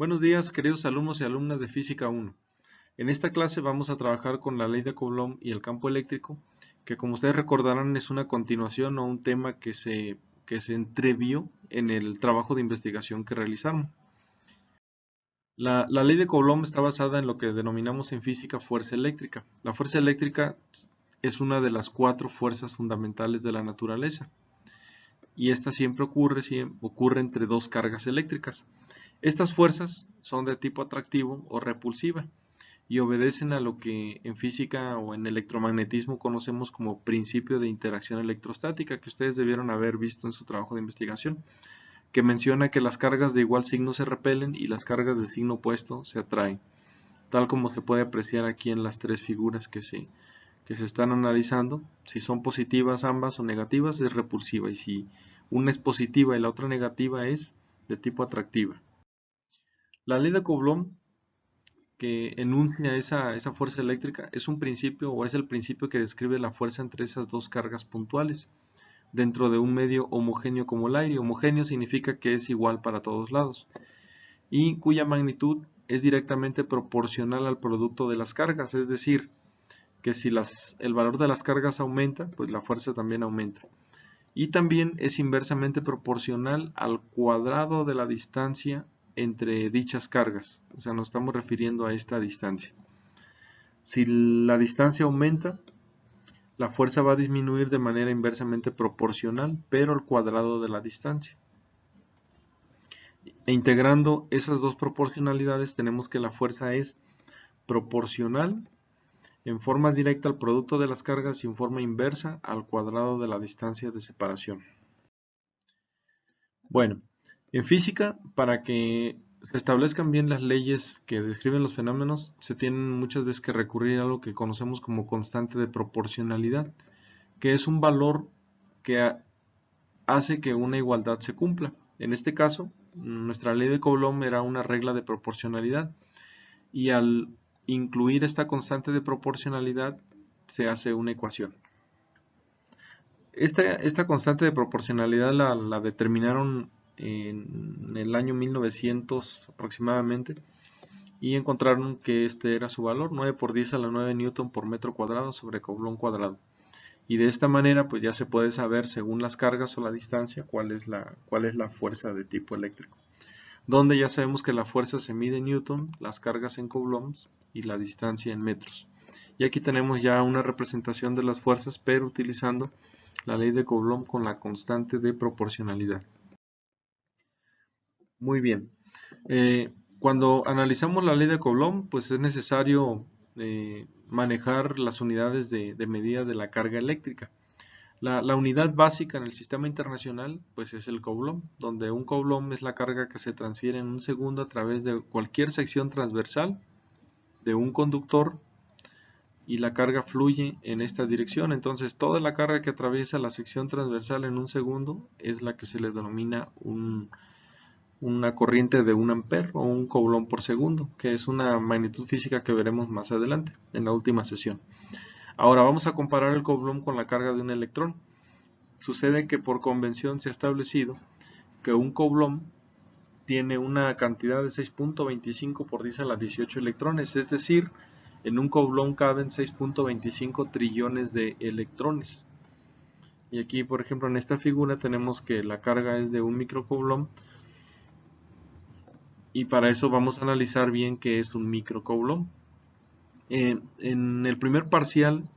Buenos días, queridos alumnos y alumnas de Física 1. En esta clase vamos a trabajar con la ley de Coulomb y el campo eléctrico, que como ustedes recordarán es una continuación o un tema que se entrevió en el trabajo de investigación que realizamos. La ley de Coulomb está basada en lo que denominamos en física fuerza eléctrica. La fuerza eléctrica es una de las 4 fuerzas fundamentales de la naturaleza y esta siempre ocurre entre dos cargas eléctricas. Estas fuerzas son de tipo atractivo o repulsiva y obedecen a lo que en física o en electromagnetismo conocemos como principio de interacción electrostática, que ustedes debieron haber visto en su trabajo de investigación, que menciona que las cargas de igual signo se repelen y las cargas de signo opuesto se atraen, tal como se puede apreciar aquí en las tres figuras que se están analizando. Si son positivas ambas o negativas es repulsiva, y si una es positiva y la otra negativa es de tipo atractiva. La ley de Coulomb, que enuncia esa fuerza eléctrica, es un principio o es el principio que describe la fuerza entre esas dos cargas puntuales dentro de un medio homogéneo como el aire. Homogéneo significa que es igual para todos lados y cuya magnitud es directamente proporcional al producto de las cargas, es decir, que si el valor de las cargas aumenta, pues la fuerza también aumenta. Y también es inversamente proporcional al cuadrado de la distancia entre dichas cargas. O sea, nos estamos refiriendo a esta distancia. Si la distancia aumenta, la fuerza va a disminuir de manera inversamente proporcional, pero al cuadrado de la distancia. E integrando esas dos proporcionalidades, tenemos que la fuerza es proporcional en forma directa al producto de las cargas y en forma inversa al cuadrado de la distancia de separación. Bueno, en física, para que se establezcan bien las leyes que describen los fenómenos, se tienen muchas veces que recurrir a algo que conocemos como constante de proporcionalidad, que es un valor que hace que una igualdad se cumpla. En este caso, nuestra ley de Coulomb era una regla de proporcionalidad, y al incluir esta constante de proporcionalidad se hace una ecuación. Esta constante de proporcionalidad la determinaron en el año 1900 aproximadamente, y encontraron que este era su valor, 9 por 10 a la 9 newton por metro cuadrado sobre Coulomb cuadrado. Y de esta manera pues ya se puede saber, según las cargas o la distancia, cuál es la fuerza de tipo eléctrico. Donde ya sabemos que la fuerza se mide en newton, las cargas en coulombs y la distancia en metros. Y aquí tenemos ya una representación de las fuerzas, pero utilizando la ley de Coulomb con la constante de proporcionalidad. Muy bien. Cuando analizamos la ley de Coulomb, pues es necesario manejar las unidades de medida de la carga eléctrica. La unidad básica en el sistema internacional pues es el Coulomb, donde un Coulomb es la carga que se transfiere en un segundo a través de cualquier sección transversal de un conductor, y la carga fluye en esta dirección. Entonces toda la carga que atraviesa la sección transversal en un segundo es la que se le denomina una corriente de 1 ampere o un Coulomb por segundo, que es una magnitud física que veremos más adelante en la última sesión. Ahora vamos a comparar el Coulomb con la carga de un electrón. Sucede que por convención se ha establecido que un Coulomb tiene una cantidad de 6.25 por 10 a la 18 electrones, es decir, en un Coulomb caben 6.25 trillones de electrones. Y aquí, por ejemplo, en esta figura tenemos que la carga es de un microcoulomb, y para eso vamos a analizar bien qué es un microcoulomb. En el primer parcial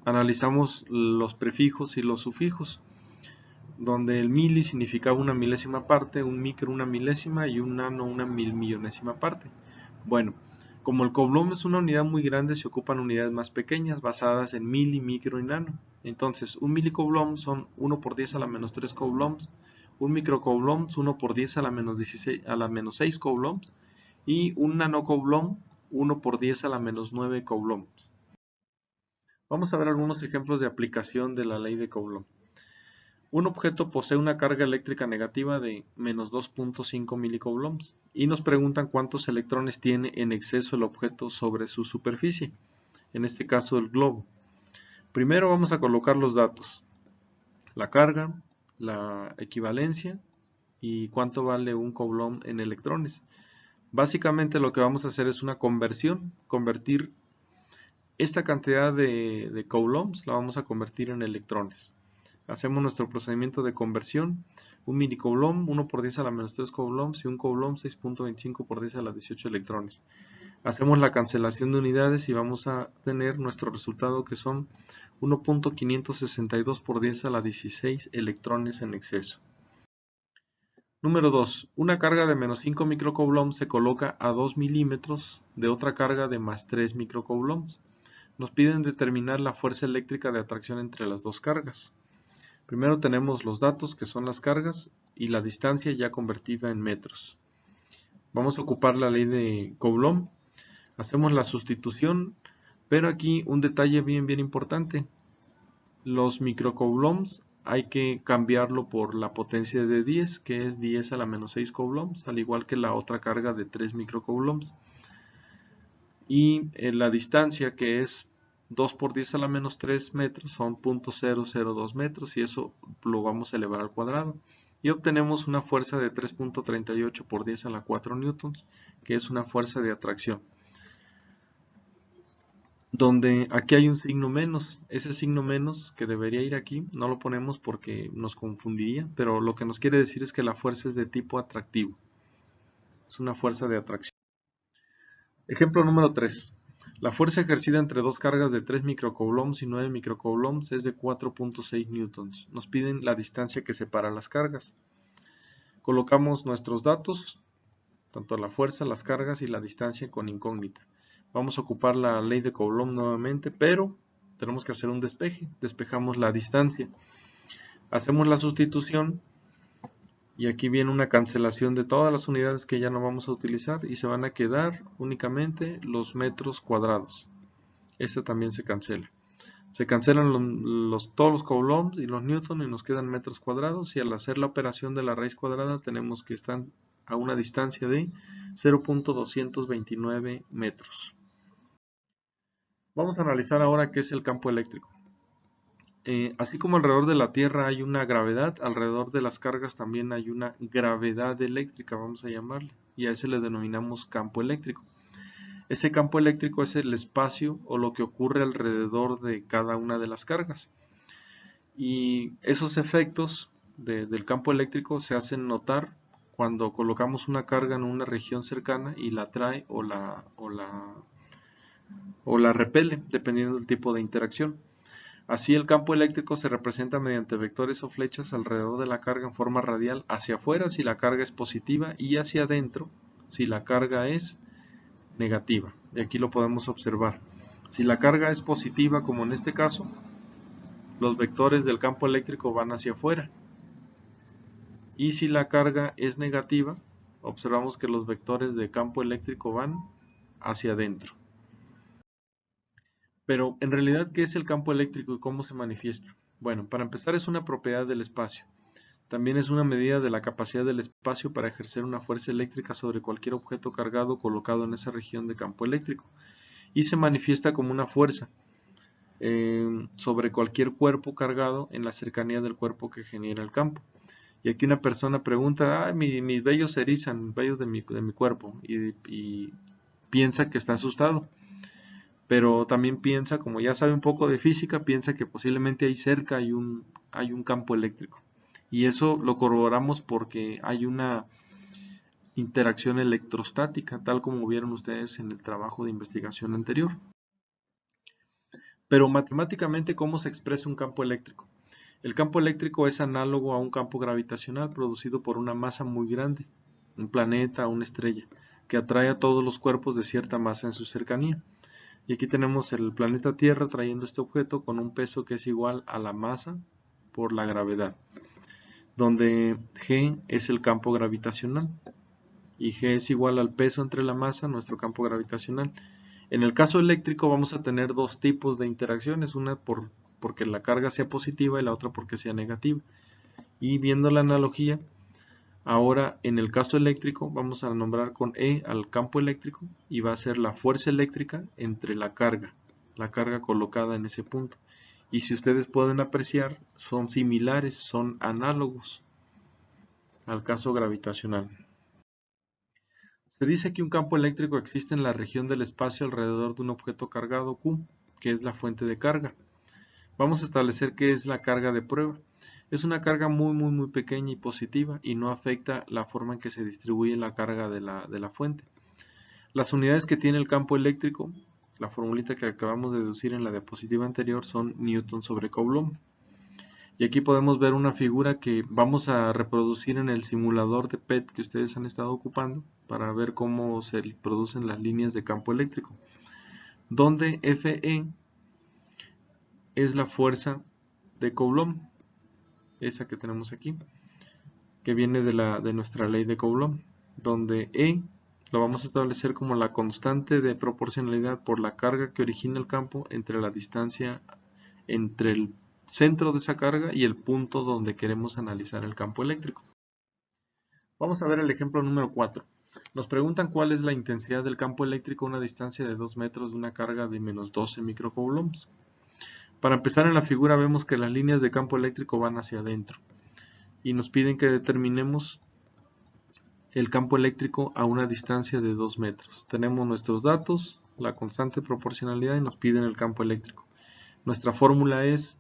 analizamos los prefijos y los sufijos, donde el mili significaba una milésima parte, un micro una milésima y un nano una milmillonésima parte. Bueno, como el Coulomb es una unidad muy grande, se ocupan unidades más pequeñas basadas en mili, micro y nano. Entonces, un milicoulomb son 1 por 10 a la menos 3 coulombs, un microcoulomb es 1 por 10 a la menos 16 a la menos 6 coulombs, y un nanocoulomb 1 por 10 a la menos 9 coulombs. Vamos a ver algunos ejemplos de aplicación de la ley de Coulomb. Un objeto posee una carga eléctrica negativa de menos 2.5 milicoulombs y nos preguntan cuántos electrones tiene en exceso el objeto sobre su superficie, en este caso el globo. Primero vamos a colocar los datos: la carga, la equivalencia y cuánto vale un coulomb en electrones. Básicamente lo que vamos a hacer es una conversión, convertir esta cantidad de coulombs la vamos a convertir en electrones. Hacemos nuestro procedimiento de conversión, un minicoulomb, 1 por 10 a la menos 3 coulombs y un coulomb 6.25 por 10 a la 18 electrones. Hacemos la cancelación de unidades y vamos a tener nuestro resultado que son 1.562 por 10 a la 16 electrones en exceso. Número 2. Una carga de menos 5 microcoulombs se coloca a 2 milímetros de otra carga de más 3 microcoulombs. Nos piden determinar la fuerza eléctrica de atracción entre las dos cargas. Primero tenemos los datos, que son las cargas, y la distancia ya convertida en metros. Vamos a ocupar la ley de Coulomb. Hacemos la sustitución, pero aquí un detalle bien importante. Los microcoulombs hay que cambiarlo por la potencia de 10, que es 10 a la menos 6 coulombs, al igual que la otra carga de 3 microcoulombs. Y la distancia, que es 2 por 10 a la menos 3 metros, son 0.002 metros, y eso lo vamos a elevar al cuadrado. Y obtenemos una fuerza de 3.38 por 10 a la 4 newtons, que es una fuerza de atracción. Donde aquí hay un signo menos, ese signo menos que debería ir aquí, no lo ponemos porque nos confundiría, pero lo que nos quiere decir es que la fuerza es de tipo atractivo, es una fuerza de atracción. Ejemplo número 3. La fuerza ejercida entre dos cargas de 3 microcoulombs y 9 microcoulombs es de 4.6 newtons. Nos piden la distancia que separa las cargas. Colocamos nuestros datos, tanto la fuerza, las cargas y la distancia con incógnita. Vamos a ocupar la ley de Coulomb nuevamente, pero tenemos que hacer un despeje. Despejamos la distancia. Hacemos la sustitución y aquí viene una cancelación de todas las unidades que ya no vamos a utilizar y se van a quedar únicamente los metros cuadrados. Este también se cancela. Se cancelan todos los coulombs y los newtons y nos quedan metros cuadrados, y al hacer la operación de la raíz cuadrada tenemos que estar a una distancia de 0.229 metros. Vamos a analizar ahora qué es el campo eléctrico. Así como alrededor de la Tierra hay una gravedad, alrededor de las cargas también hay una gravedad eléctrica, vamos a llamarle, y a ese le denominamos campo eléctrico. Ese campo eléctrico es el espacio o lo que ocurre alrededor de cada una de las cargas. Y esos efectos del campo eléctrico se hacen notar cuando colocamos una carga en una región cercana y la atrae o la repele, dependiendo del tipo de interacción. Así el campo eléctrico se representa mediante vectores o flechas alrededor de la carga en forma radial hacia afuera si la carga es positiva y hacia adentro si la carga es negativa. Y aquí lo podemos observar. Si la carga es positiva, como en este caso, los vectores del campo eléctrico van hacia afuera. Y si la carga es negativa, observamos que los vectores de campo eléctrico van hacia adentro. Pero en realidad, ¿qué es el campo eléctrico y cómo se manifiesta? Bueno, para empezar es una propiedad del espacio. También es una medida de la capacidad del espacio para ejercer una fuerza eléctrica sobre cualquier objeto cargado colocado en esa región de campo eléctrico. Y se manifiesta como una fuerza sobre cualquier cuerpo cargado en la cercanía del cuerpo que genera el campo. Y aquí una persona pregunta, mis vellos se erizan, vellos de mi cuerpo, y piensa que está asustado. Pero también piensa, como ya sabe un poco de física, piensa que posiblemente ahí cerca hay un campo eléctrico. Y eso lo corroboramos porque hay una interacción electrostática, tal como vieron ustedes en el trabajo de investigación anterior. Pero matemáticamente, ¿cómo se expresa un campo eléctrico? El campo eléctrico es análogo a un campo gravitacional producido por una masa muy grande, un planeta o una estrella, que atrae a todos los cuerpos de cierta masa en su cercanía. Y aquí tenemos el planeta Tierra trayendo este objeto con un peso que es igual a la masa por la gravedad, donde G es el campo gravitacional y G es igual al peso entre la masa, nuestro campo gravitacional. En el caso eléctrico vamos a tener dos tipos de interacciones, una porque la carga sea positiva y la otra porque sea negativa. Y viendo la analogía, ahora en el caso eléctrico vamos a nombrar con E al campo eléctrico y va a ser la fuerza eléctrica entre la carga colocada en ese punto. Y si ustedes pueden apreciar, son similares, son análogos al caso gravitacional. Se dice que un campo eléctrico existe en la región del espacio alrededor de un objeto cargado Q, que es la fuente de carga. Vamos a establecer qué es la carga de prueba. Es una carga muy pequeña y positiva y no afecta la forma en que se distribuye la carga de la fuente. Las unidades que tiene el campo eléctrico, la formulita que acabamos de deducir en la diapositiva anterior, son Newton sobre Coulomb. Y aquí podemos ver una figura que vamos a reproducir en el simulador de PET que ustedes han estado ocupando para ver cómo se producen las líneas de campo eléctrico, donde Fe es la fuerza de Coulomb, esa que tenemos aquí, que viene de nuestra ley de Coulomb, donde E lo vamos a establecer como la constante de proporcionalidad por la carga que origina el campo entre la distancia entre el centro de esa carga y el punto donde queremos analizar el campo eléctrico. Vamos a ver el ejemplo número 4. Nos preguntan cuál es la intensidad del campo eléctrico a una distancia de 2 metros de una carga de menos 12 microcoulombs. Para empezar, en la figura vemos que las líneas de campo eléctrico van hacia adentro y nos piden que determinemos el campo eléctrico a una distancia de 2 metros. Tenemos nuestros datos, la constante de proporcionalidad y nos piden el campo eléctrico. Nuestra fórmula es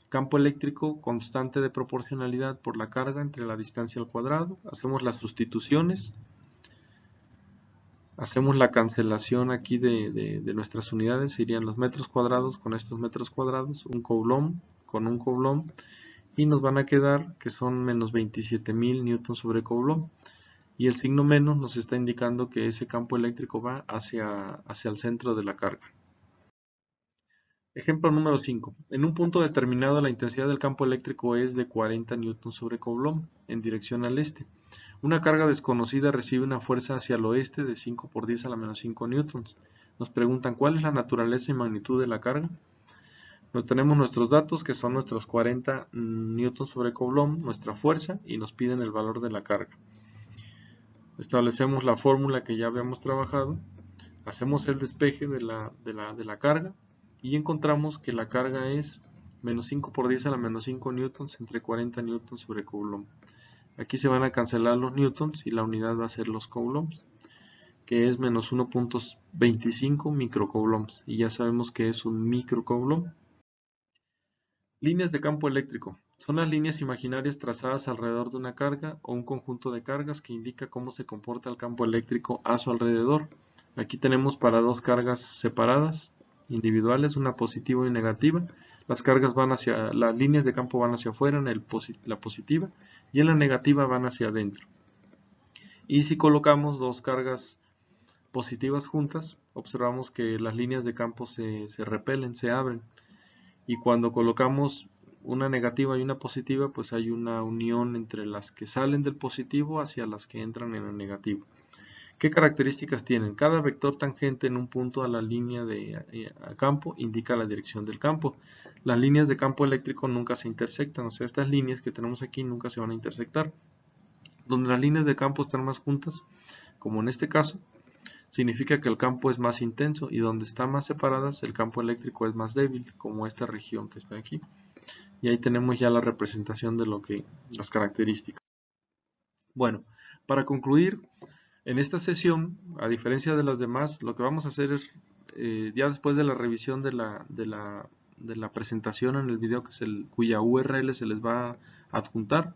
campo eléctrico constante de proporcionalidad por la carga entre la distancia al cuadrado. Hacemos las sustituciones. Hacemos la cancelación aquí de nuestras unidades. Serían los metros cuadrados con estos metros cuadrados. Un coulomb con un coulomb. Y nos van a quedar que son menos 27.000 newtons sobre coulomb. Y el signo menos nos está indicando que ese campo eléctrico va hacia el centro de la carga. Ejemplo número 5. En un punto determinado la intensidad del campo eléctrico es de 40 newtons sobre coulomb en dirección al este. Una carga desconocida recibe una fuerza hacia el oeste de 5 por 10 a la menos 5 newtons. Nos preguntan cuál es la naturaleza y magnitud de la carga. Tenemos nuestros datos que son nuestros 40 newtons sobre coulomb, nuestra fuerza, y nos piden el valor de la carga. Establecemos la fórmula que ya habíamos trabajado. Hacemos el despeje de la carga. Y encontramos que la carga es menos 5 por 10 a la menos 5 newtons entre 40 newtons sobre coulomb. Aquí se van a cancelar los newtons y la unidad va a ser los coulombs, que es menos 1.25 microcoulombs. Y ya sabemos que es un microcoulomb. Líneas de campo eléctrico. Son las líneas imaginarias trazadas alrededor de una carga o un conjunto de cargas que indica cómo se comporta el campo eléctrico a su alrededor. Aquí tenemos para dos cargas separadas, individuales, una positiva y negativa. Las líneas de campo van hacia afuera en la positiva y en la negativa van hacia adentro. Y si colocamos dos cargas positivas juntas, observamos que las líneas de campo se repelen, se abren. Y cuando colocamos una negativa y una positiva, pues hay una unión entre las que salen del positivo hacia las que entran en el negativo. ¿Qué características tienen? Cada vector tangente en un punto a la línea de campo indica la dirección del campo. Las líneas de campo eléctrico nunca se intersectan, o sea, estas líneas que tenemos aquí nunca se van a intersectar. Donde las líneas de campo están más juntas, como en este caso, significa que el campo es más intenso, y donde están más separadas el campo eléctrico es más débil, como esta región que está aquí. Y ahí tenemos ya la representación de las características. Bueno, para concluir, en esta sesión, a diferencia de las demás, lo que vamos a hacer es, ya después de la revisión de la presentación en el video, cuya URL se les va a adjuntar,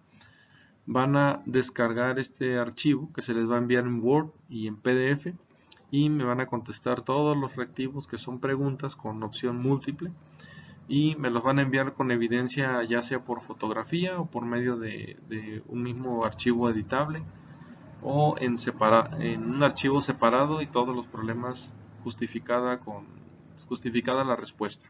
van a descargar este archivo que se les va a enviar en Word y en PDF, y me van a contestar todos los reactivos que son preguntas con opción múltiple, y me los van a enviar con evidencia, ya sea por fotografía o por medio de un mismo archivo editable, o en un archivo separado, y todos los problemas justificada la respuesta.